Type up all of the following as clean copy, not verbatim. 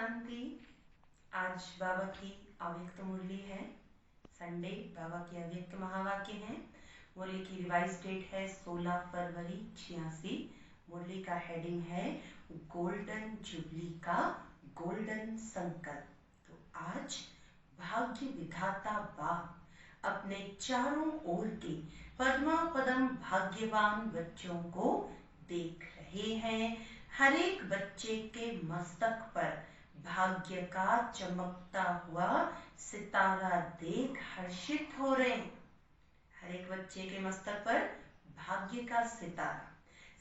शांति। आज बाबा की अव्यक्त मुरली है। संडे बाबा के अव्यक्त महावाक्य हैं। मुरली की रिवाइज डेट है 16 फरवरी 86। मुरली का हेडिंग है गोल्डन जुबली का गोल्डन संकल्प। तो आज भाग्य विधाता बाप अपने चारों ओर के पद्मापदम भाग्यवान बच्चों को देख रहे हैं। हर एक बच्चे के मस्तक पर भाग्य का चमकता हुआ सितारा देख हर्षित हो रहे हैं। हर एक बच्चे के मस्तक पर भाग्य का सितारा।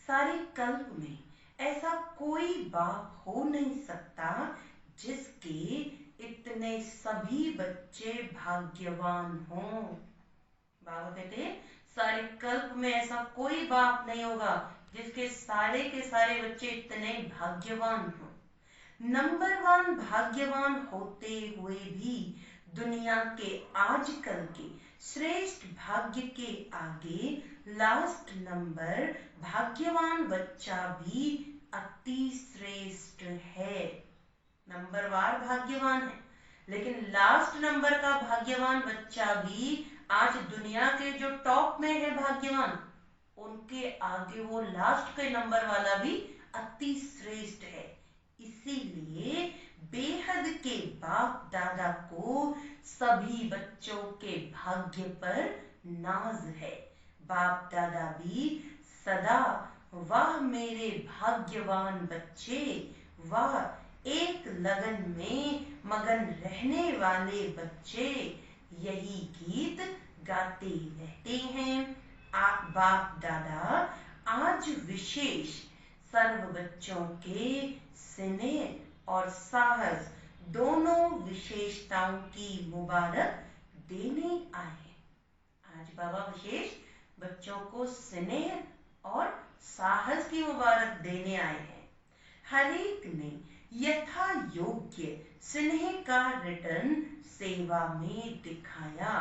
सारे कल्प में ऐसा कोई बाप हो नहीं सकता जिसके इतने सभी बच्चे भाग्यवान हों। बाबा कहते सारे कल्प में ऐसा कोई बाप नहीं होगा जिसके सारे के सारे बच्चे इतने भाग्यवान हों। नंबर 1 भाग्यवान होते हुए भी दुनिया के आजकल के श्रेष्ठ भाग्य के आगे लास्ट नंबर भाग्यवान बच्चा भी अति श्रेष्ठ है। नंबर वार भाग्यवान है, लेकिन लास्ट नंबर का भाग्यवान बच्चा भी आज दुनिया के जो टॉप में है भाग्यवान, उनके आगे वो लास्ट के नंबर वाला भी अति श्रेष्ठ है। इसीलिए बेहद के बाप दादा को सभी बच्चों के भाग्य पर नाज है। बाप दादा भी सदा वाह मेरे भाग्यवान बच्चे, वाह एक लगन में मगन रहने वाले बच्चे, यही गीत गाते रहते हैं। आप बाप दादा आज विशेष सर्व बच्चों के स्नेह और साहस दोनों विशेषताओं की मुबारक देने आए हैं। आज बाबा विशेष बच्चों को स्नेह और साहस की मुबारक देने आए हैं। हर एक ने यथा योग्य स्नेह का रिटर्न सेवा में दिखाया।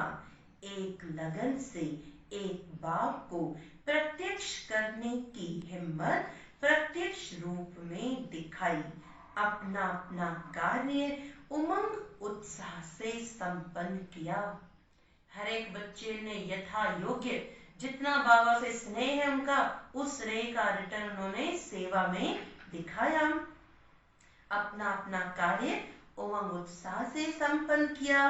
एक लगन से एक बाप को प्रत्यक्ष करने की हिम्मत प्रत्यक्ष रूप में दिखाई। अपना अपना कार्य उमंग उत्साह से संपन्न किया। हर एक बच्चे ने यथा योग्य जितना बाबा से स्नेह है उनका, उस स्नेह का रिटर्न उन्होंने सेवा में दिखाया। अपना अपना कार्य उमंग उत्साह से संपन्न किया।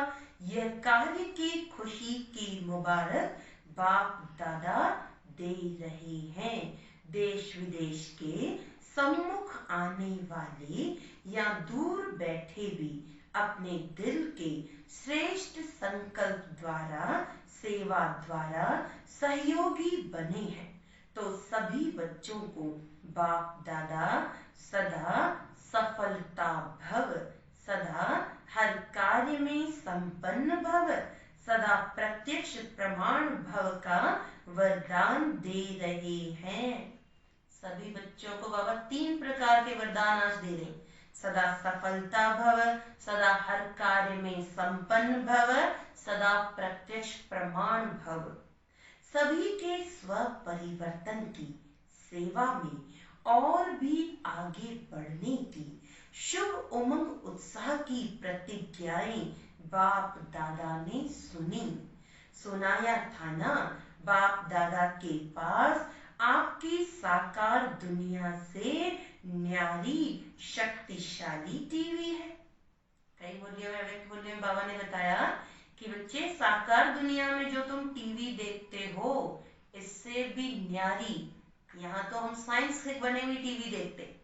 यह कार्य की खुशी की मुबारक बाप दादा दे रहे हैं। देश विदेश के सम्मुख आने वाले या दूर बैठे भी अपने दिल के श्रेष्ठ संकल्प द्वारा सेवा द्वारा सहयोगी बने हैं। तो सभी बच्चों को बाप दादा सदा सफलता भव, सदा हर कार्य में संपन्न भव, सदा प्रत्यक्ष प्रमाण भव का वरदान दे रहे हैं। सभी बच्चों को बाबा 3 प्रकार के वरदान आज दे रहे हैं। सदा सफलता भव, सदा हर कार्य में संपन्न भव, सदा प्रत्यक्ष प्रमाण भव। सभी के स्व परिवर्तन की सेवा में और भी आगे बढ़ने की शुभ उमंग उत्साह की प्रतिज्ञाएं बाप दादा ने सुनी। सुनाया था ना, बाप दादा के पास आपकी साकार दुनिया से न्यारी शक्तिशाली टीवी है। कई मूल्यों में अव्यक्त मूल्यों में बाबा ने बताया कि बच्चे साकार दुनिया में जो तुम टीवी देखते हो, इससे भी न्यारी, यहाँ तो हम साइंस से बने हुई टीवी देखते,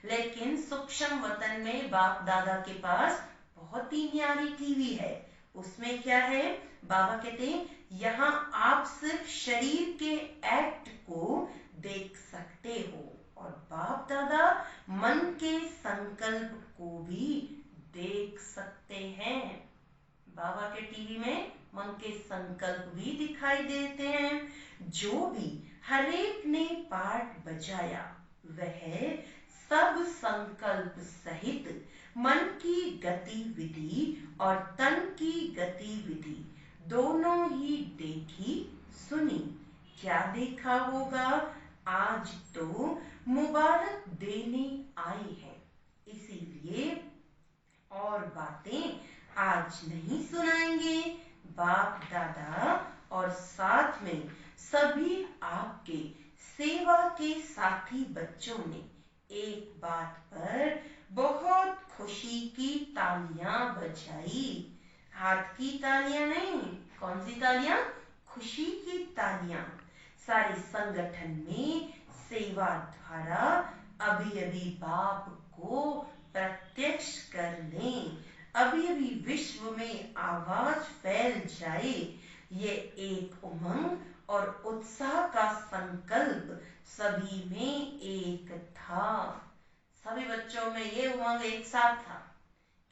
लेकिन सूक्ष्म वतन में बाप दादा के पास बहुत ही न्यारी टीवी है। उसमें क्या है? बाबा कहते हैं यहाँ आप सिर्फ शरीर के एक्ट को देख सकते हो और बाप दादा मन के संकल्प को भी देख सकते हैं। बाबा के टीवी में मन के संकल्प भी दिखाई देते हैं। जो भी हर एक ने पाठ बजाया वह सब संकल्प सहित मन की गतिविधि और तन की गतिविधि दोनों ही देखी सुनी। क्या देखा होगा? आज तो मुबारक देने आए हैं, इसीलिए आज नहीं सुनाएंगे बाप दादा और साथ में सभी आपके सेवा के साथी बच्चों ने एक बात पर बहुत खुशी की तालियां बजाई। हाथ की तालियां नहीं, कौन सी तालियां? खुशी की तालियां। सारे संगठन में सेवा द्वारा अभी अभी बाप को प्रत्यक्ष कर लें, अभी अभी विश्व में आवाज फैल जाए। ये एक उमंग और उत्साह का संकल्प सभी में एक था। सभी बच्चों में ये उमंग एक साथ था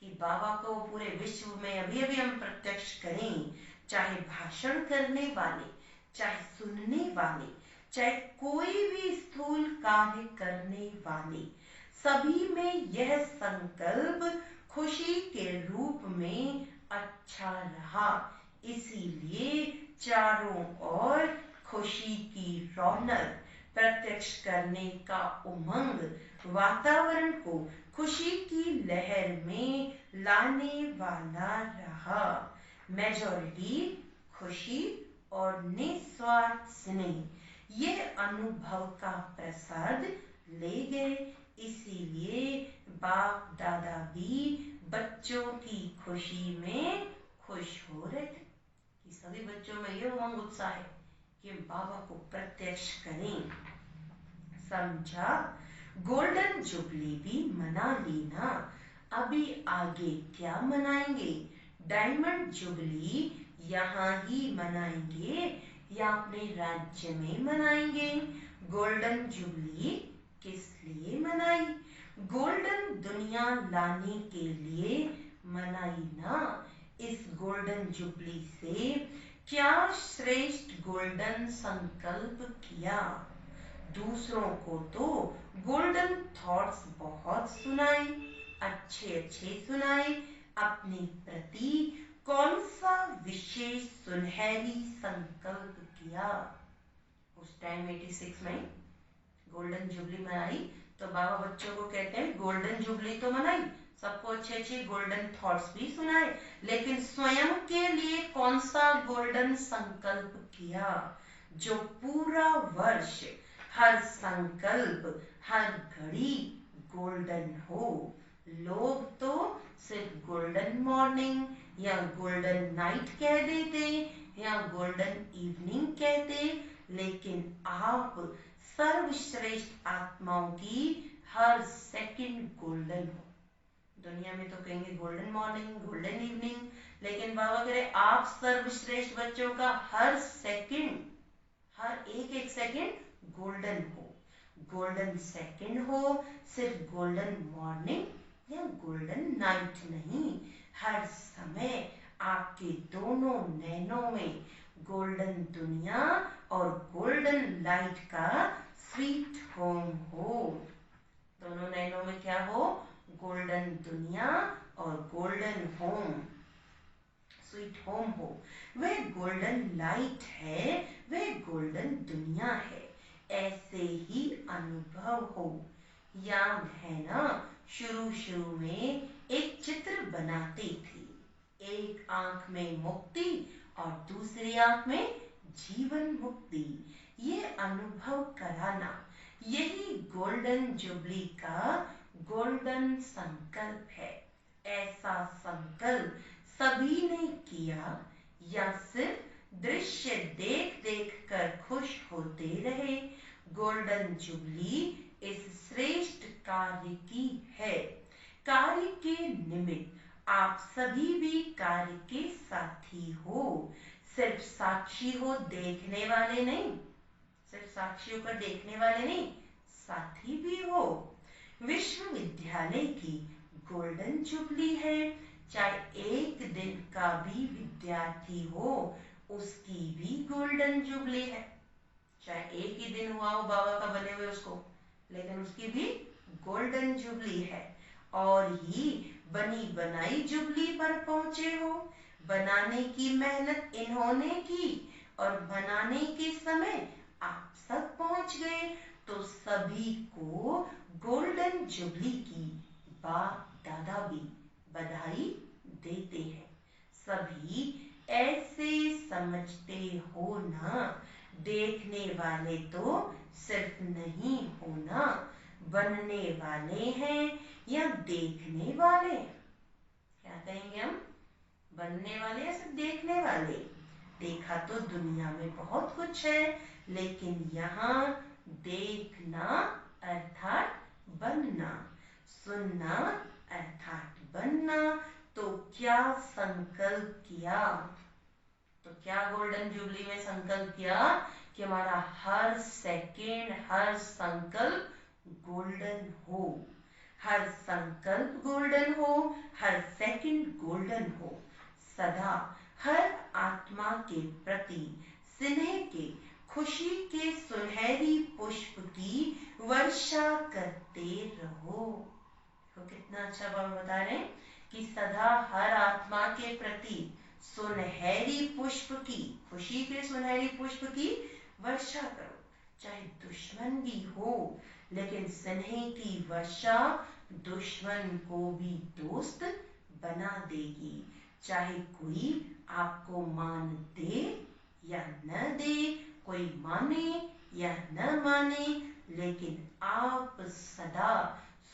कि बाबा को पूरे विश्व में अभी अभी हम प्रत्यक्ष करें। चाहे भाषण करने वाले, चाहे सुनने वाले, चाहे कोई भी स्थूल कार्य करने वाले, सभी में यह संकल्प खुशी के रूप में अच्छा रहा। इसीलिए चारों ओर खुशी की रौनक, प्रत्यक्ष करने का उमंग वातावरण को खुशी की लहर में लाने वाला रहा। मेजॉरिटी खुशी और निस्वार्थ स्नेह ये अनुभव का प्रसाद ले गए। इसीलिए बाप दादा भी बच्चों की खुशी में खुश हो रहे थे कि सभी बच्चों में ये उमंग उत्साह है कि बाबा को प्रत्यक्ष करें। समझा? गोल्डन जुबली भी मना लेना। अभी आगे क्या मनाएंगे? डायमंड जुबली यहाँ ही मनाएंगे या अपने राज्य में मनाएंगे? गोल्डन जुबली किस लिए मनाई? गोल्डन दुनिया लाने के लिए मनाई ना। इस गोल्डन जुबली से क्या श्रेष्ठ गोल्डन संकल्प किया। दूसरों को तो गोल्डन थॉट्स बहुत सुनाए, अच्छे अच्छे सुनाए। अपने प्रति कौन सा विशेष सुनहरी संकल्प किया? उस टाइम 86 में गोल्डन जुबली मनाई तो बाबा बच्चों को कहते हैं गोल्डन जुबली तो मनाई, सबको अच्छे अच्छे गोल्डन थॉट्स भी सुनाए, लेकिन स्वयं के लिए कौन सा गोल्डन संकल्प किया जो पूरा वर्ष हर संकल्प, हर घड़ी गोल्डन हो। लोग तो सिर्फ गोल्डन मॉर्निंग या गोल्डन नाइट कह देते या गोल्डन इवनिंग कहते, लेकिन आप सर्वश्रेष्ठ आत्माओं की हर सेकंड गोल्डन हो। दुनिया में तो कहेंगे गोल्डन मॉर्निंग, गोल्डन इवनिंग, लेकिन बाबा कह रहे आप सर्वश्रेष्ठ बच्चों का हर सेकंड, हर एक एक सेकंड गोल्डन हो। गोल्डन सेकंड हो, सिर्फ गोल्डन मॉर्निंग या गोल्डन नाइट नहीं, हर समय आपके दोनों नैनों में गोल्डन दुनिया और गोल्डन लाइट का स्वीट होम हो। दोनों नैनों में क्या हो? गोल्डन दुनिया और गोल्डन होम, स्वीट होम हो। वह गोल्डन लाइट है, वह गोल्डन दुनिया है। ऐसे ही अनुभव हो। याद है ना, शुरू शुरू में एक चित्र बनाते थे, एक आंख में मुक्ति और दूसरी आंख में जीवन मुक्ति। ये अनुभव कराना, यही गोल्डन जुबली का गोल्डन संकल्प है। ऐसा संकल्प सभी ने किया या सिर्फ दृश्य देख देख कर खुश होते रहे? गोल्डन जुबली इस श्रेष्ठ कार्य की है। कार्य के निमित्त आप सभी भी कार्य के साथी हो। सिर्फ साक्षी हो, देखने वाले नहीं, सिर्फ साक्षी होकर देखने वाले नहीं, साथी भी हो। विश्वविद्यालय की गोल्डन जुबली है। चाहे एक दिन का भी विद्यार्थी हो, उसकी भी गोल्डन जुबली है। चाहे एक ही दिन हुआ हो बाबा का बने हुए उसको, लेकिन उसकी भी गोल्डन जुबली है। और ही बनी बनाई जुबली पर पहुंचे हो। बनाने की मेहनत इन्होंने की और बनाने के समय आप सब पहुंच गए, तो सभी को गोल्डन जुबली की बाप दादा भी बधाई देते हैं। सभी ऐसे समझते हो ना, देखने वाले तो सिर्फ नहीं हो ना, बनने वाले हैं या देखने वाले। क्या कहेंगे हम, बनने वाले या सिर्फ देखने वाले। देखा तो दुनिया में बहुत कुछ है, लेकिन यहाँ देखना अर्थात बनना, सुनना अर्थात बनना। तो क्या संकल्प किया, तो क्या गोल्डन जुबली में संकल्प किया कि हमारा हर सेकेंड, हर संकल्प गोल्डन हो, हर संकल्प गोल्डन हो, हर सेकंड गोल्डन हो। सदा हर आत्मा के प्रति स्नेह के, खुशी के सुनहरी पुष्प की वर्षा करते रहो। तो कितना अच्छा बाबा बता रहे हैं कि सदा हर आत्मा के प्रति सुनहरी पुष्प की, खुशी के सुनहरी पुष्प की वर्षा करो। चाहे दुश्मन भी हो, लेकिन स्नेह की वर्षा दुश्मन को भी दोस्त बना देगी। चाहे कोई आपको मान दे या न दे, कोई माने या न माने, लेकिन आप सदा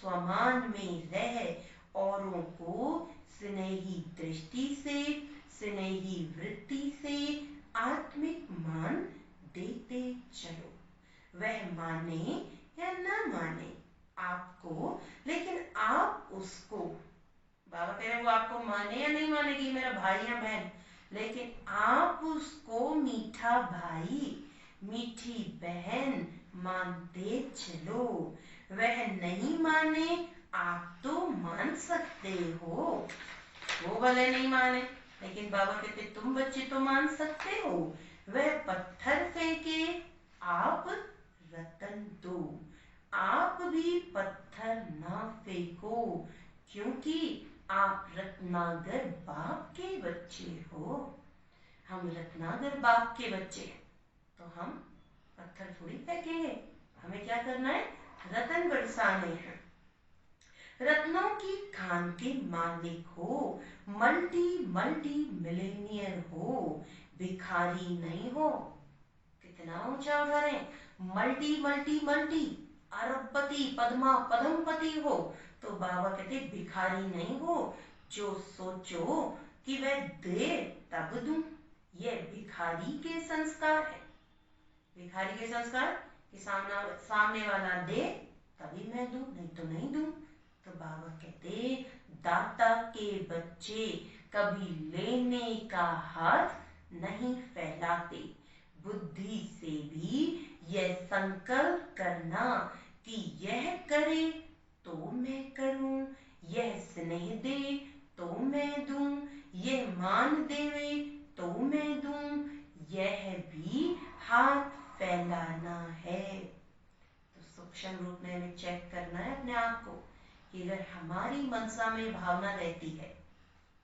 स्वमान में रह औरों को स्नेही दृष्टि से, स्नेही वृत्ति से आत्मिक मान देते चलो। वह माने या न माने आपको, लेकिन आप उसको, बाबा कह रहे वो आपको माने या नहीं माने कि मेरा भाई या बहन, लेकिन आप उसको मीठा भाई, मीठी बहन मानते चलो। वह नहीं माने, आप तो मान सकते हो। वो भले नहीं माने, लेकिन बाबा कहते तुम बच्चे तो मान सकते हो। वह पत्थर फेंके, आप रतन दो। आप भी पत्थर ना फेंको, क्योंकि आप रत्नागर बाप के बच्चे हो। हम रत्नागर बाप के बच्चे हैं, तो हम पत्थर थोड़ी फेंकेंगे। हमें क्या करना है, रतन बरसाने हैं। रत्नों की खान के मालिक हो, मल्टी मल्टी मिलेनियर हो, भिखारी नहीं हो। कितना ऊंचा उठा रहे हैं, मल्टी मल्टी मल्टी, अरबपति, पद्मा पद्मपति हो, तो बाबा कहते भिखारी नहीं हो जो सोचो कि वह दे तब दूं। ये भिखारी के संस्कार है। भिखारी के संस्कार कि सामने वाला दे तभी मैं दूं, नहीं तो नहीं दूं। तो बाबा कहते दाता के बच्चे कभी लेने का हाथ नहीं फैलाते। बुद्धि से भी यह संकल्प करना कि यह करे तो मैं करूं, यह स्नेह दे तो मैं दूं, यह मान देवे तो मैं दूं, यह भी हाथ फैलाना है। तो सूक्ष्म रूप में हमें चेक करना है अपने आप को कि अगर हमारी मनसा में भावना रहती है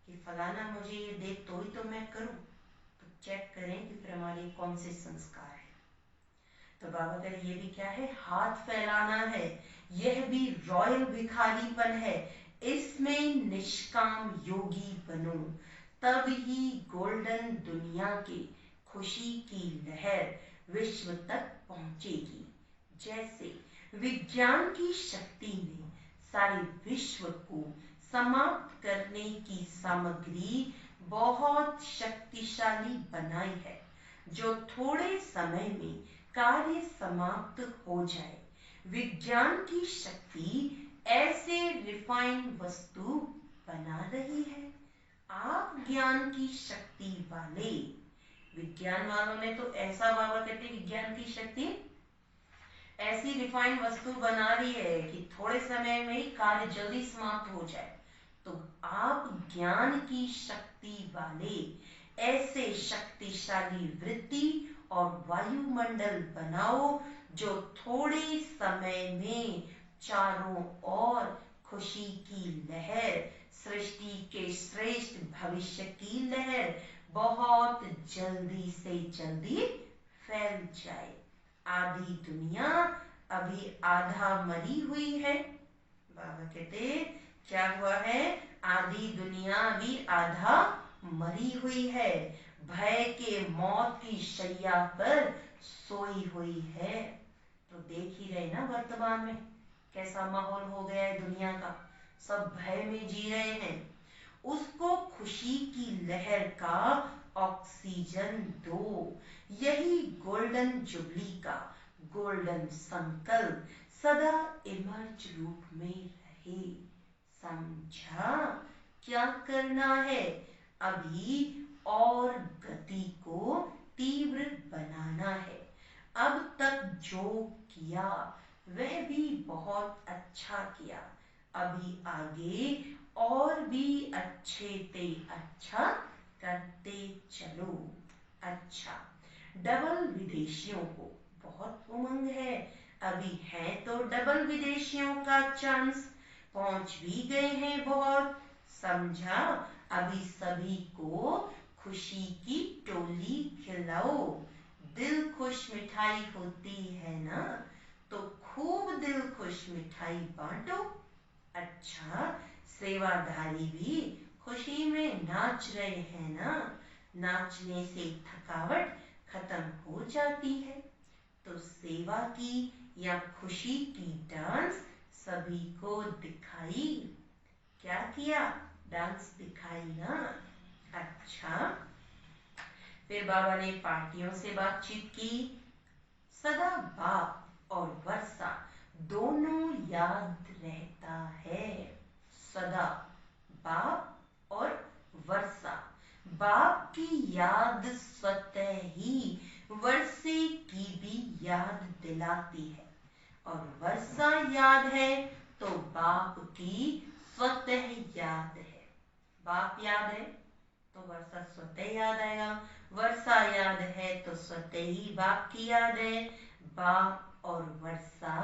कि फलाना मुझे ये दे तो ही तो मैं करूं, तो चेक करें कि फिर हमारे कौन से संस्कार है। तो बाबा कह रहे ये भी क्या है, हाथ फैलाना है। यह भी रॉयल भिखारीपन है। इसमें निष्काम योगी बनो, तब ही गोल्डन दुनिया के खुशी की लहर विश्व तक पहुंचेगी। जैसे विज्ञान की शक्ति ने सारे विश्व को समाप्त करने की सामग्री बहुत शक्तिशाली बनाई है, जो थोड़े समय में कार्य समाप्त हो जाए। विज्ञान की शक्ति ऐसे रिफाइंड वस्तु बना रही है। आप ज्ञान की शक्ति वाले, विज्ञान वालों ने तो ऐसा बाबा कहते विज्ञान की शक्ति ऐसी रिफाइंड वस्तु बना रही है कि थोड़े समय में ही कार्य जल्दी समाप्त हो जाए। तो आप ज्ञान की शक्ति वाले ऐसे शक्तिशाली वृत्ति और वायुमंडल बनाओ जो थोड़े समय में चारों ओर खुशी की लहर, सृष्टि के श्रेष्ठ भविष्य की लहर बहुत जल्दी से जल्दी फैल जाए। आधी दुनिया अभी आधा मरी हुई है। बाबा कहते क्या हुआ है, आधी दुनिया अभी आधा मरी हुई है, भय के मौत की शैया पर सोई हुई है। तो देख ही रहे ना वर्तमान में कैसा माहौल हो गया है दुनिया का, सब भय में जी रहे हैं। उसको खुशी की लहर का ऑक्सीजन दो, यही गोल्डन जुबली का गोल्डन संकल्प सदा इमर्ज रूप में रहे। समझा क्या करना है? अभी और गति को तीव्र बनाना है। अब तक जो किया वह भी बहुत अच्छा किया, अभी आगे और भी अच्छे ते अच्छा करते चलो। अच्छा, डबल विदेशियों को बहुत उमंग है, अभी है तो डबल विदेशियों का चांस, पहुंच भी गए हैं बहुत। समझा, अभी सभी को खुशी की टोली खिलाओ। दिल खुश मिठाई होती है ना, तो खूब दिल खुश मिठाई बांटो। अच्छा, सेवाधारी भी खुशी में नाच रहे हैं ना, नाचने से थकावट खत्म हो जाती है। तो सेवा की या खुशी की डांस सभी को दिखाई। क्या किया? डांस दिखाई ना। अच्छा, फिर बाबा ने पार्टियों से बातचीत की। सदा बाप और वर्षा दोनों याद रहता है। सदा बाप और वर्षा, बाप की याद स्वतः ही वर्षे की भी याद दिलाती है, और वर्षा याद है तो बाप की स्वतः याद है। बाप याद है तो वर्षा स्वतः याद आएगा, वर्षा याद है तो स्वतः ही बाप की याद है। बाप और वर्षा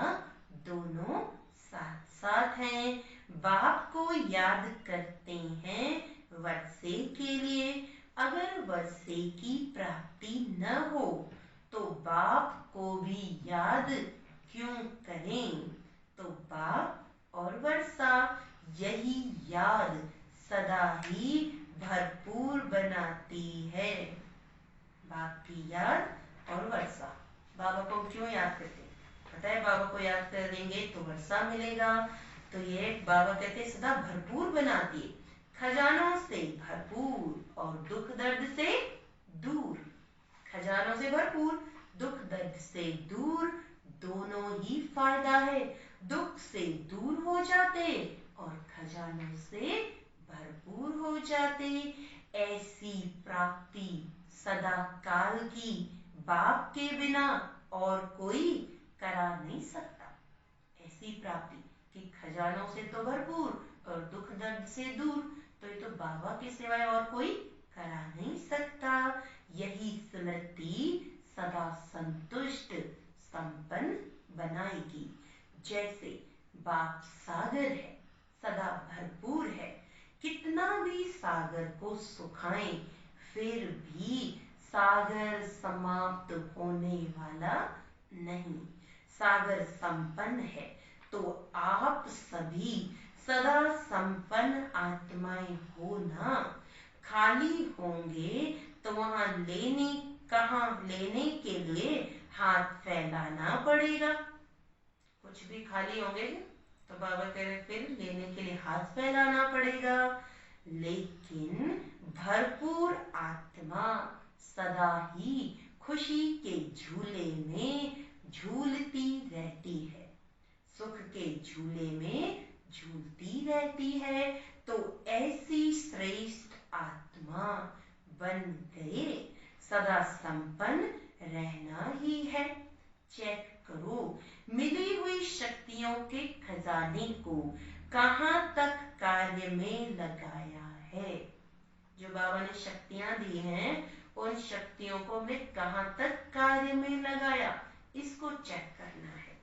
दोनों साथ साथ हैं। बाप को याद करते हैं वर्षे के लिए, अगर वर्षे की प्राप्ति न हो तो बाप को भी याद क्यों करें। तो बाप और वर्षा यही याद सदा ही भरपूर बनाती है। बाप की याद और वर्षा, बाबा को क्यों याद करते हैं? पता है बाबा को याद कर देंगे तो वर्षा मिलेगा। तो ये बाबा कहते हैं सदा भरपूर बनाती है, खजानों से भरपूर और दुख दर्द से दूर। खजानों से भरपूर, दुख दर्द से दूर, दोनों ही फायदा है। दुख से दूर हो जाते और खजानों से भरपूर हो जाते। ऐसी प्राप्ति सदा काल की बाप के बिना और कोई करा नहीं सकता। ऐसी प्राप्ति कि खजानों से तो भरपूर और दुख दर्द से दूर, तो ये तो बाबा के सिवाय और कोई करा नहीं सकता। यही स्मृति सदा संतुष्ट संपन्न बनाएगी। जैसे बाप सागर है, सदा भरपूर है, कितना भी सागर को सुखाएं फिर भी सागर समाप्त होने वाला नहीं। सागर संपन्न है तो आप सभी सदा संपन्न आत्माएं हो ना। खाली होंगे तो वहां लेने के लिए हाथ फैलाना पड़ेगा। कुछ भी खाली होंगे तो बाबा कह रहे फिर लेने के लिए हाथ फैलाना पड़ेगा। लेकिन भरपूर आत्मा सदा ही खुशी के झूले में झूलती रहती है, सुख के झूले में झूलती रहती है। तो ऐसी श्रेष्ठ आत्मा बन गए, सदा संपन्न रहना ही है। चेक करो मिली हुई शक्तियों के खजाने को कहां तक कार्य में लगाया है। जो बाबा ने शक्तियां दी हैं उन शक्तियों को मैं कहां तक कार्य में लगाया, इसको चेक करना है।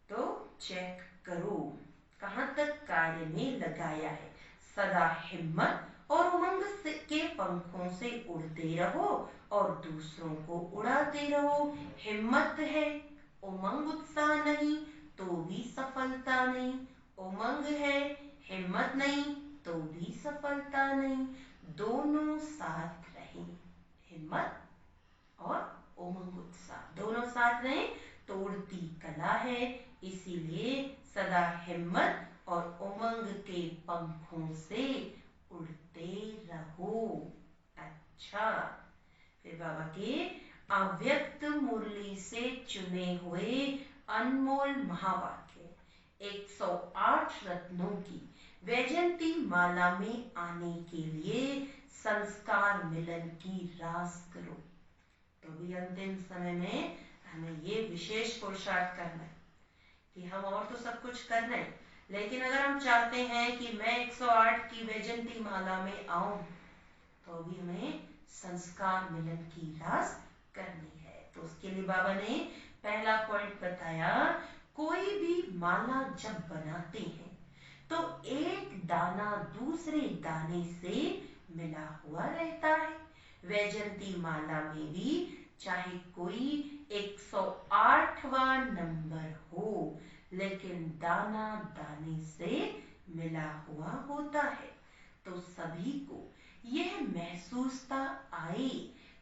तो चेक करो कहां तक कार्य में लगाया है। सदा हिम्मत और उमंग के पंखों से उड़ते रहो और दूसरों को उड़ाते रहो। हिम्मत है, उमंग उत्साह नहीं तो भी सफलता नहीं। उमंग है, हिम्मत नहीं तो भी सफलता नहीं, दोनों साथ रहे। हिम्मत और उमंग उत्साह दोनों साथ रहे तो उड़ती कला है, इसीलिए सदा हिम्मत और उमंग के पंखों से उड़ते रहो। अच्छा, फिर बाबा के अव्यक्त मुरली से चुने हुए अनमोल महावाक्य 108 रत्नों की वैजयंती माला में आने के लिए संस्कार मिलन की रास करो। तो भी अंतिम समय में हमें ये विशेष पुरुषार्थ करना है कि हम और तो सब कुछ कर रहे हैं, लेकिन अगर हम चाहते हैं कि मैं 108 की वैजयंती माला में आऊं तो भी हमें संस्कार मिलन की रास करनी है। तो उसके लिए बाबा ने पहला पॉइंट बताया, कोई भी माला जब बनाते हैं तो एक दाना दूसरे दाने से मिला हुआ रहता है। वैजयंती माला में भी चाहे कोई 108वां नंबर हो, लेकिन दाना दाने से मिला हुआ होता है। तो सभी को यह महसूसता आए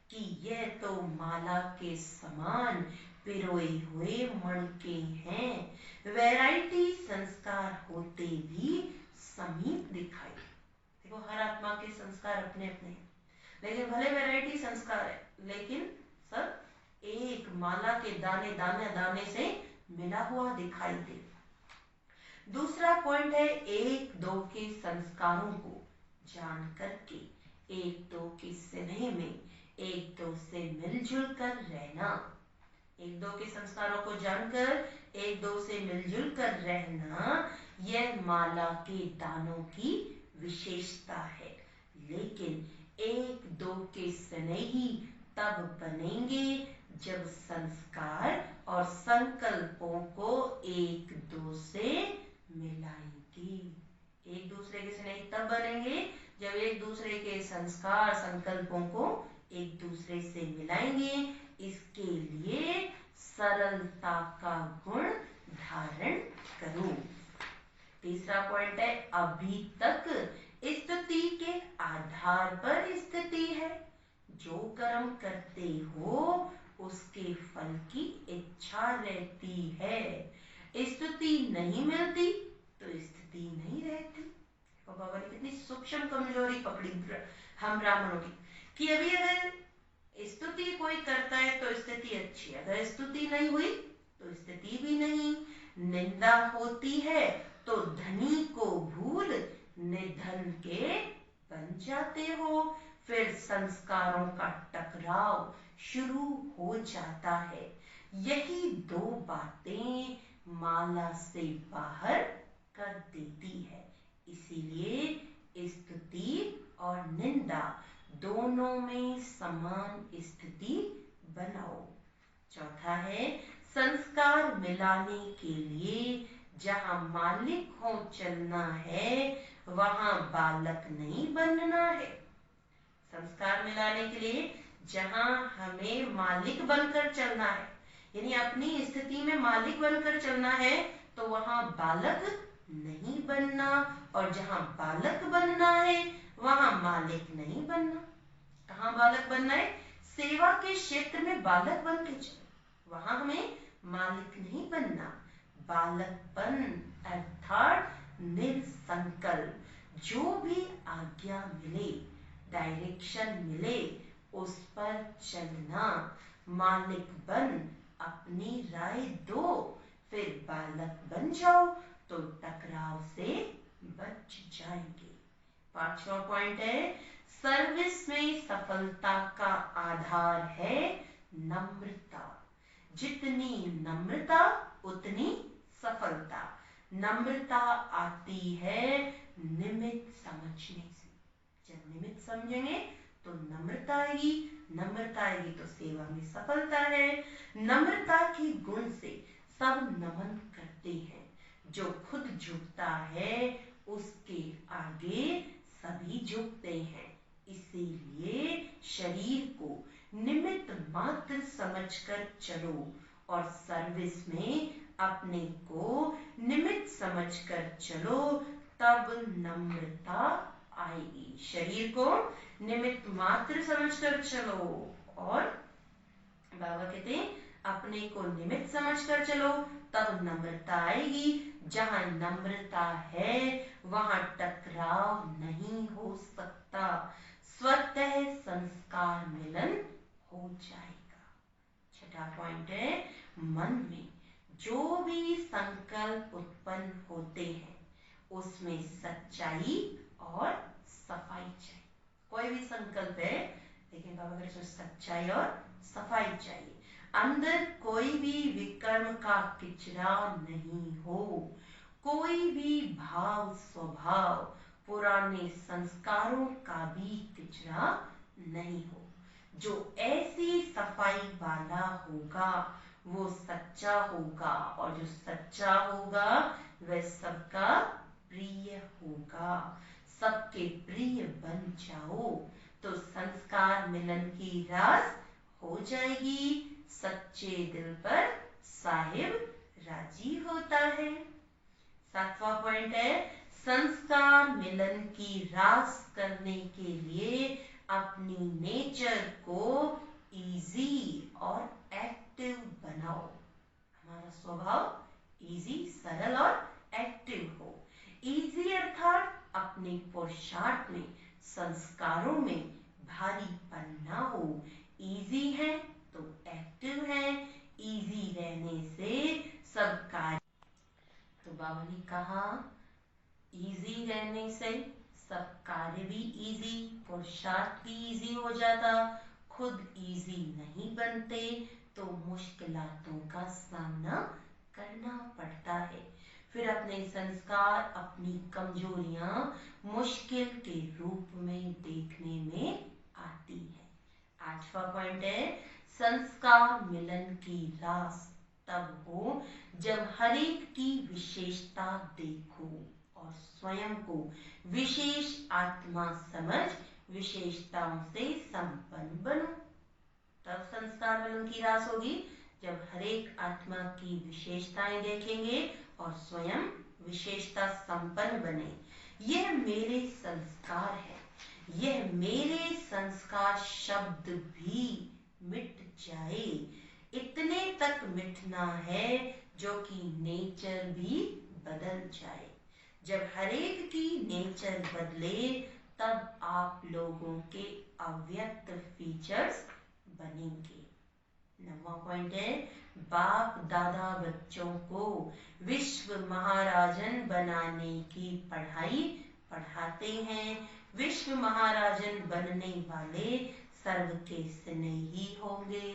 कि यह तो माला के समान पिरोए हुए मणके हैं। वैरायटी संस्कार होते भी समीप दिखाई। देखो, हर आत्मा के संस्कार अपने अपने हैं, लेकिन भले वैरायटी संस्कार है, लेकिन सब एक माला के दाने दाने दाने से मिला हुआ दिखाई दे। दूसरा पॉइंट है, एक दो के संस्कारों को जान करके एक दो के स्नेह में एक दो से मिलजुल कर रहना। एक दो के संस्कारों को जानकर एक दो से मिलजुल कर रहना, यह माला के दानों की विशेषता है। लेकिन एक दो के स्नेही तब बनेंगे जब संस्कार और संकल्पों को एक दो से मिलाएंगे। एक दूसरे के स्नेही तब बनेंगे जब एक दूसरे के संस्कार संकल्पों को एक दूसरे से मिलाएंगे। इसके लिए सरलता का गुण धारण करो। तीसरा पॉइंट है, अभी तक स्तुति के आधार पर स्थिति है। जो कर्म करते हो उसके फल की इच्छा रहती है। स्तुति नहीं मिलती तो स्थिति नहीं रहती। और बाबा ने कितनी सूक्ष्म कमजोरी पकड़ी हम ब्राह्मणों की, कि अभी अगर स्तुति कोई करता है तो स्थिति अच्छी है, अगर स्तुति नहीं हुई तो स्थिति भी नहीं। निंदा होती है तो धनी को भूल निधन के बन जाते हो। फिर संस्कारों का टकराव शुरू हो जाता है। यही दो बातें माला से बाहर कर देती है। इसीलिए स्तुति और निंदा दोनों में समान स्थिति बनाओ। चौथा है, संस्कार मिलाने के लिए जहां मालिक हो चलना है, वहां बालक नहीं बनना है। संस्कार मिलाने के लिए जहां हमें मालिक बनकर चलना है, यानी अपनी स्थिति में मालिक बनकर चलना है, तो वहां बालक नहीं बनना। और जहां बालक बनना है वहां मालिक नहीं बनना। कहाँ बालक बनना है? सेवा के क्षेत्र में बालक बन के चलो, वहां हमें मालिक नहीं बनना। बालकपन अर्थात निसंकल्प, जो भी आज्ञा मिले, डायरेक्शन मिले, उस पर चलना। मालिक बन अपनी राय दो, फिर बालक बन जाओ तो टकराव से बच जाएंगे। पांचवा पॉइंट है, सर्विस में सफलता का आधार है नम्रता। जितनी नम्रता उतनी सफलता। नम्रता आती है निमित्त समझने से। जब निमित्त समझेंगे तो नम्रता आएगी, नम्रता आएगी तो सेवा में सफलता है। नम्रता के गुण से सब नमन करते हैं। जो खुद झुकता है उसके आगे सभी झुकते हैं। इसीलिए शरीर को निमित्त मात्र समझकर चलो और सर्विस में अपने को निमित्त समझकर चलो, तब नम्रता आएगी। शरीर को निमित्त मात्र समझकर चलो, और बाबा कहते हैं अपने को निमित्त समझकर चलो, तब नम्रता आएगी। जहां नम्रता है वहां टकराव नहीं हो सकता, स्वतः संस्कार मिलन हो जाएगा। छठा पॉइंट है, मन में जो भी संकल्प उत्पन्न होते हैं उसमें सच्चाई और सफाई चाहिए। कोई भी संकल्प है लेकिन बाबा कहते हैं सच्चाई और सफाई चाहिए। अंदर कोई भी विकर्म का किचरा नहीं हो, कोई भी भाव स्वभाव पुराने संस्कारों का भी किचरा नहीं हो। जो ऐसी सफाई वाला होगा वो सच्चा होगा, और जो सच्चा होगा वह सबका प्रिय होगा। सबके प्रिय बन जाओ तो संस्कार मिलन की रास हो जाएगी। सच्चे दिल पर साहिब राजी होता है। सातवां पॉइंट है, संस्कार मिलन की रास करने के लिए अपनी नेचर को इजी और एक्टिव बनाओ। हमारा स्वभाव इजी, सरल और एक्टिव हो। इजी अर्थात अपने पुरुषार्थ में, संस्कारों में भारीपन ना हो। इजी है तो एक्टिव है। इजी रहने से सब कार्य, तो बाबा ने कहा इजी रहने से सब कार्य भी इजी, पुरुषार्थ भी इजी हो जाता। खुद इजी नहीं बनते तो मुश्किलातों का सामना करना पड़ता है। फिर अपने संस्कार, अपनी कमजोरियां मुश्किल के रूप में देखने में आती है। आठवां पॉइंट है, संस्कार मिलन की रास तब हो जब हरेक की विशेषता देखो और स्वयं को विशेष आत्मा समझ विशेषताओं से संपन्न बनो। तब संस्कार मिलन की रास होगी जब हरेक आत्मा की विशेषताएं देखेंगे और स्वयं विशेषता संपन्न बने। यह मेरे संस्कार है, यह मेरे संस्कार शब्द भी मिट जाए। इतने तक मिटना है जो कि नेचर भी बदल जाए। जब हरेक की नेचर बदले तब आप लोगों के अव्यक्त फीचर्स बनेंगे। 9वां पॉइंट है, बाप दादा बच्चों को विश्व महाराजन बनाने की पढ़ाई पढ़ाते हैं। विश्व महाराजन बनने वाले सर्व के स्नेही होंगे।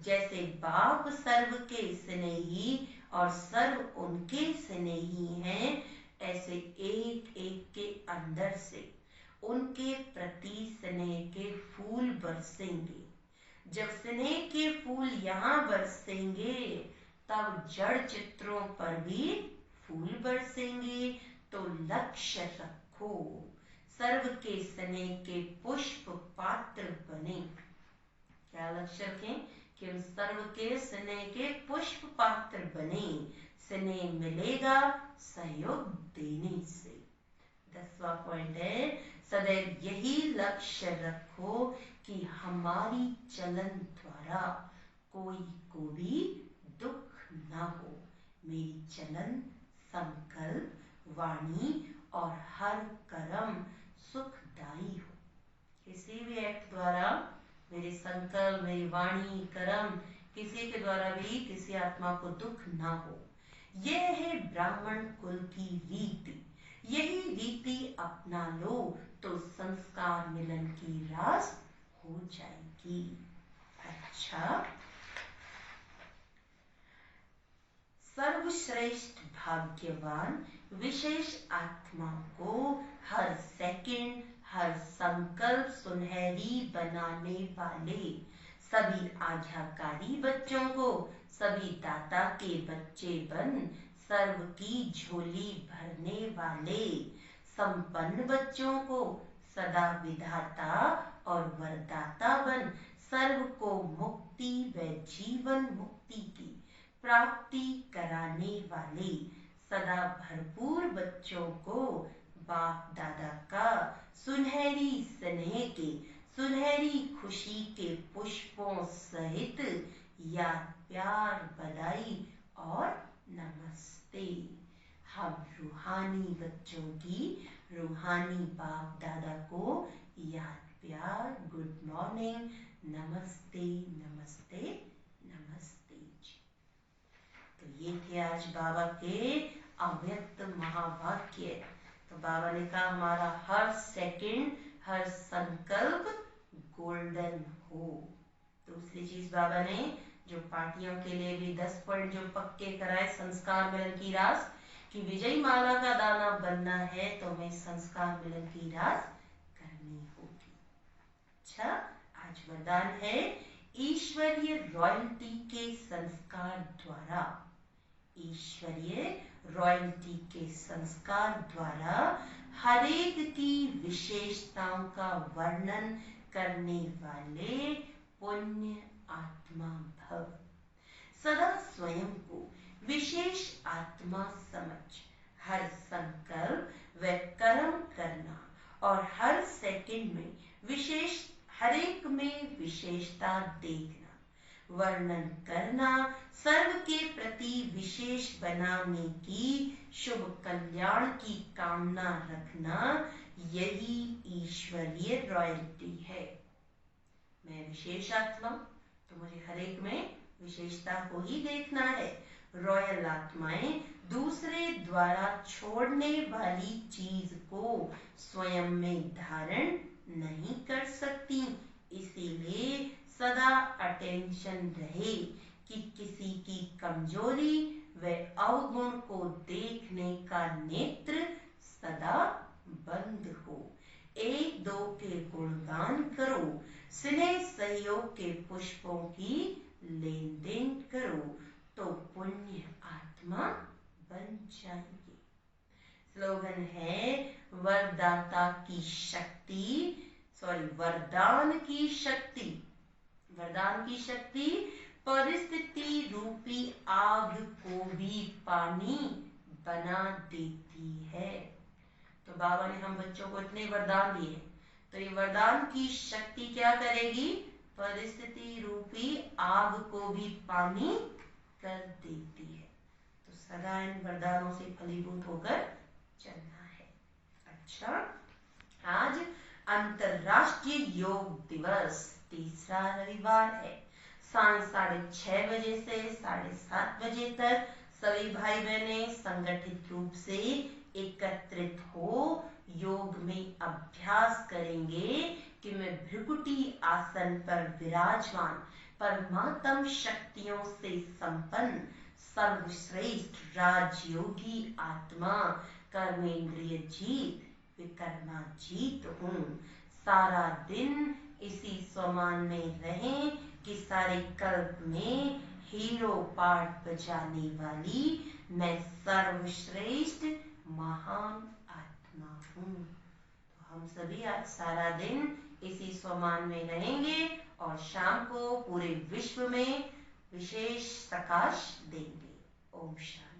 जैसे बाप सर्व के स्नेही और सर्व उनके स्नेही हैं, ऐसे एक एक के अंदर से उनके प्रति स्नेह के फूल बरसेंगे। जब स्नेह के फूल यहाँ बरसेंगे तब जड़ चित्रों पर भी फूल बरसेंगे। तो लक्ष्य रखो सर्व के स्नेह के पुष्प पात्र बने। क्या लक्ष्य रखें कि उन सर्व के स्नेह के पुष्प पात्र बने। स्नेह मिलेगा सहयोग देने से। 10वां पॉइंट है, सदैव यही लक्ष्य रखो कि हमारी चलन द्वारा कोई को भी दुख ना हो। मेरी चलन, संकल्प, वाणी और हर कर्म सुखदायी हो। किसी भी एक्ट द्वारा मेरे संकल्प, मेरी वाणी, कर्म, किसी के द्वारा भी किसी आत्मा को दुख ना हो। यह है ब्राह्मण कुल की रीति। यही रीति अपना लो तो संस्कार मिलन की रास हो जाएगी। अच्छा, सर्वश्रेष्ठ भाग्यवान विशेष आत्मा को हर सेकंड, हर संकल्प सुनहरी बनाने वाले, सभी आज्ञाकारी बच्चों को सभी दाता के बच्चे बन सर्व की झोली भरने वाले, संपन्न बच्चों को सदा विधाता और वरदाता बन सर्व को मुक्ति व जीवन मुक्ति की प्राप्ति कराने वाले, सदा भरपूर बच्चों को बाप दादा का सुनहरी स्नेह के सुनहरी खुशी के पुष्पों सहित याद प्यार बधाई और नमस्ते। हम रूहानी बच्चों की रूहानी बाप दादा को याद प्यार गुड मॉर्निंग नमस्ते नमस्ते नमस्ते जी। तो ये थे आज बाबा के अव्यक्त महावाक्य। तो बाबा ने कहा हमारा हर सेकंड हर संकल्प गोल्डन हो। दूसरी चीज बाबा ने जो पार्टियों के लिए भी 10 पॉइंट जो पक्के कराए संस्कार मिलन की रास कि विजयी माला का दाना बनना है तो हमें संस्कार मिलन की रास करनी होगी। अच्छा, आज वरदान है ईश्वरीय रॉयल्टी के संस्कार द्वारा। ईश्वरीय रॉयल्टी के संस्कार द्वारा हरेक की विशेषताओं का वर्णन करने वाले पुण्य आत्मा भव। सदा स्वयं को विशेष आत्मा समझ हर संकल्प व कर्म करना और हर सेकंड में विशेष हरेक में विशेषता देखना वर्णन करना सर्व के प्रति विशेष बनाने की शुभ कल्याण की कामना रखना यही ईश्वरीय रॉयल्टी है। मैं विशेष आत्मा तो मुझे हरेक में विशेषता को ही देखना है। रॉयल आत्माएं दूसरे द्वारा छोड़ने वाली चीज को स्वयं में धारण नहीं कर सकती, इसीलिए सदा अटेंशन रहे कि किसी की कमजोरी व अवगुण को देखने का नेत्र सदा बंद हो। एक दो के गुणगान करो, स्नेह सहयोग के पुष्पों की लेन देन करो तो पुण्य आत्मा बन जाएंगे। स्लोगन है वरदाता की शक्ति वरदान की शक्ति परिस्थिति रूपी आग को भी पानी बना देती है। तो बाबा ने हम बच्चों को इतने वरदान दिए, तो ये वरदान की शक्ति क्या करेगी? परिस्थिति रूपी आग को भी पानी कर देती है। तो सदा इन वरदानों से फलीभूत होकर चलना है। अच्छा, आज अंतरराष्ट्रीय योग दिवस तीसरा रविवार है। सांझ 6:30 बजे से 7:30 बजे तक सभी भाई बहनें संगठित रूप से एकत्रित हो योग में अभ्यास करेंगे कि मैं भृकुटी आसन पर विराजमान परमात्म शक्तियों से संपन्न सर्वश्रेष्ठ राजयोगी आत्मा कर्मेंद्रिय जीत विकर्मा जीत हूँ। सारा दिन इसी स्वमान में रहें कि सारे कल्प में हीरो पार्ट बजाने वाली मैं सर्वश्रेष्ठ महान आत्मा हूँ। तो हम सभी आज सारा दिन इसी स्वमान में रहेंगे और शाम को पूरे विश्व में विशेष प्रकाश देंगे। ओम शांति।